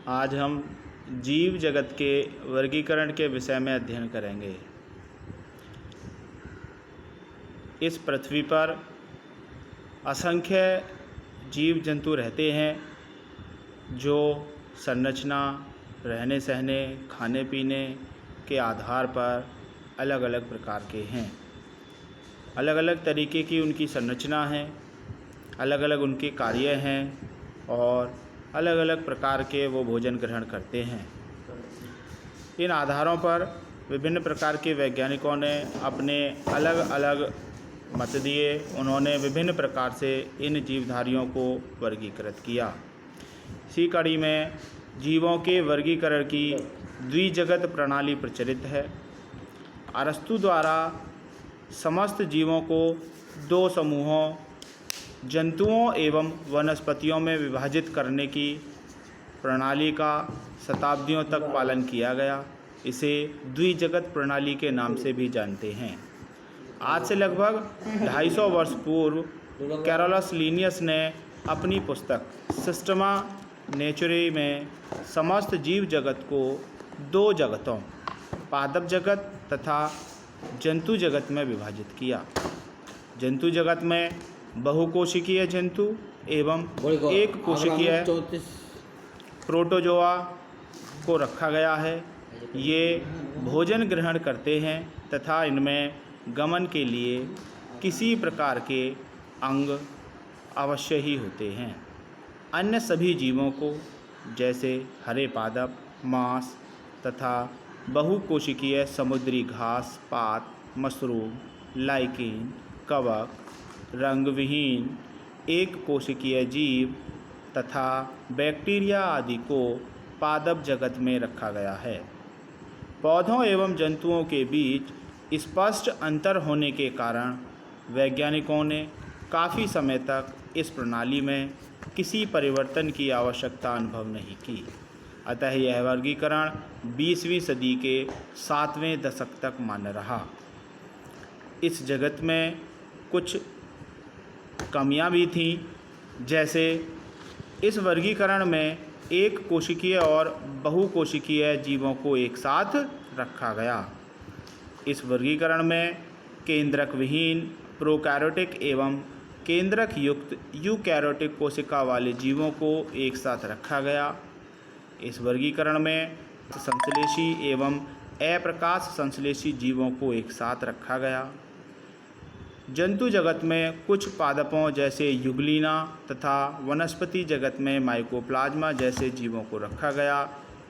आज हम जीव जगत के वर्गीकरण के विषय में अध्ययन करेंगे। इस पृथ्वी पर असंख्य जीव जंतु रहते हैं जो संरचना, रहने सहने, खाने पीने के आधार पर अलग अलग प्रकार के हैं। अलग अलग तरीके की उनकी संरचना है, अलग अलग उनके कार्य हैं और अलग अलग प्रकार के वो भोजन ग्रहण करते हैं। इन आधारों पर विभिन्न प्रकार के वैज्ञानिकों ने अपने अलग अलग मत दिए। उन्होंने विभिन्न प्रकार से इन जीवधारियों को वर्गीकृत किया। इसी कड़ी में जीवों के वर्गीकरण की द्विजगत प्रणाली प्रचलित है। अरस्तु द्वारा समस्त जीवों को दो समूहों, जंतुओं एवं वनस्पतियों में विभाजित करने की प्रणाली का शताब्दियों तक पालन किया गया। इसे द्विजगत प्रणाली के नाम से भी जानते हैं। आज से लगभग 250 वर्ष पूर्व कैरोलस लिनियस ने अपनी पुस्तक सिस्टमा नेचुराe में समस्त जीव जगत को दो जगतों, पादप जगत तथा जंतु जगत में विभाजित किया। जंतु जगत में बहुकोशिकीय जंतु एवं एक कोशिकीय प्रोटोजोआ को रखा गया है। ये भोजन ग्रहण करते हैं तथा इनमें गमन के लिए किसी प्रकार के अंग अवश्य ही होते हैं। अन्य सभी जीवों को, जैसे हरे पादप, मांस तथा बहुकोशिकीय समुद्री घास पात, मशरूम, लाइकेन, कवक, रंग विहीन एक कोशिकीय जीव तथा बैक्टीरिया आदि को पादप जगत में रखा गया है। पौधों एवं जंतुओं के बीच स्पष्ट अंतर होने के कारण वैज्ञानिकों ने काफ़ी समय तक इस प्रणाली में किसी परिवर्तन की आवश्यकता अनुभव नहीं की। अतः यह वर्गीकरण 20वीं सदी के 7वें दशक तक मान्य रहा। इस जगत में कुछ कमियां भी थीं, जैसे इस वर्गीकरण में एक कोशिकीय और बहुकोशिकीय जीवों को एक साथ रखा गया। इस वर्गीकरण में केंद्रक विहीन प्रोकैरियोटिक एवं केंद्रक युक्त यूकैरियोटिक कोशिका वाले जीवों को एक साथ रखा गया। इस वर्गीकरण में संश्लेषी एवं अप्रकाश संश्लेषी जीवों को एक साथ रखा गया। जंतु जगत में कुछ पादपों जैसे युगलीना तथा वनस्पति जगत में माइकोप्लाज्मा जैसे जीवों को रखा गया,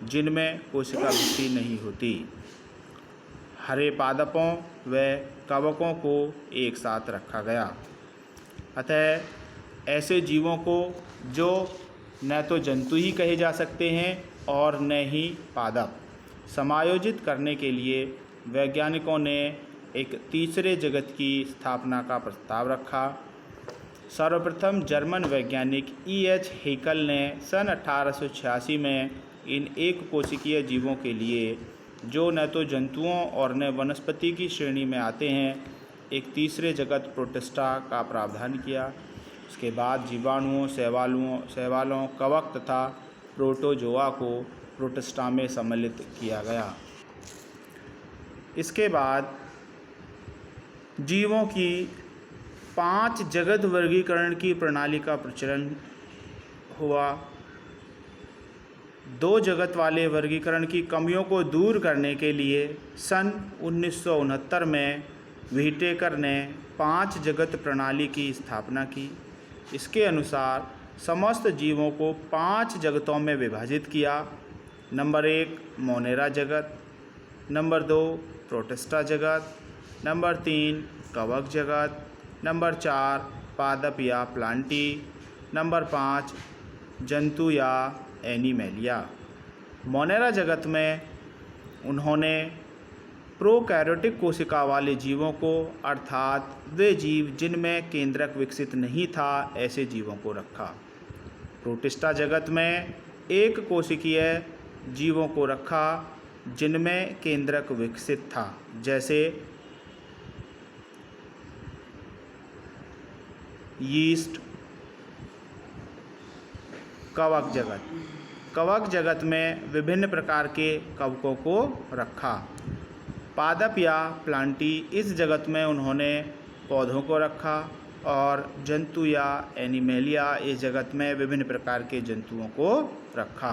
जिनमें कोशिका भित्ति नहीं होती। हरे पादपों व कवकों को एक साथ रखा गया। अतः ऐसे जीवों को जो न तो जंतु ही कहे जा सकते हैं और न ही पादप, समायोजित करने के लिए वैज्ञानिकों ने एक तीसरे जगत की स्थापना का प्रस्ताव रखा। सर्वप्रथम जर्मन वैज्ञानिक E.H. हेकल ने सन 1886 में इन एक कोशिकीय जीवों के लिए, जो न तो जंतुओं और न वनस्पति की श्रेणी में आते हैं, एक तीसरे जगत प्रोटिस्टा का प्रावधान किया। उसके बाद जीवाणुओं, शैवालों, कवक तथा प्रोटोजोआ को प्रोटिस्टा में सम्मिलित किया गया। इसके बाद जीवों की 5 जगत वर्गीकरण की प्रणाली का प्रचलन हुआ। 2 जगत वाले वर्गीकरण की कमियों को दूर करने के लिए सन 1969 में व्हिटेकर ने 5 जगत प्रणाली की स्थापना की। इसके अनुसार समस्त जीवों को 5 जगतों में विभाजित किया। नंबर 1 मोनेरा जगत, नंबर 2 प्रोटिस्टा जगत, नंबर 3 कवक जगत, नंबर 4 पादप या प्लांटी, नंबर 5 जंतु या एनिमेलिया। मोनेरा जगत में उन्होंने प्रोकैरियोटिक कोशिका वाले जीवों को, अर्थात वे जीव जिनमें केंद्रक विकसित नहीं था, ऐसे जीवों को रखा। प्रोटिस्टा जगत में एक कोशिकीय जीवों को रखा जिनमें केंद्रक विकसित था, जैसे यीस्ट। कवक जगत कवक जगत में विभिन्न प्रकार के कवकों को रखा। पादप या प्लांटी इस जगत में उन्होंने पौधों को रखा और जंतु या एनिमेलिया इस जगत में विभिन्न प्रकार के जंतुओं को रखा।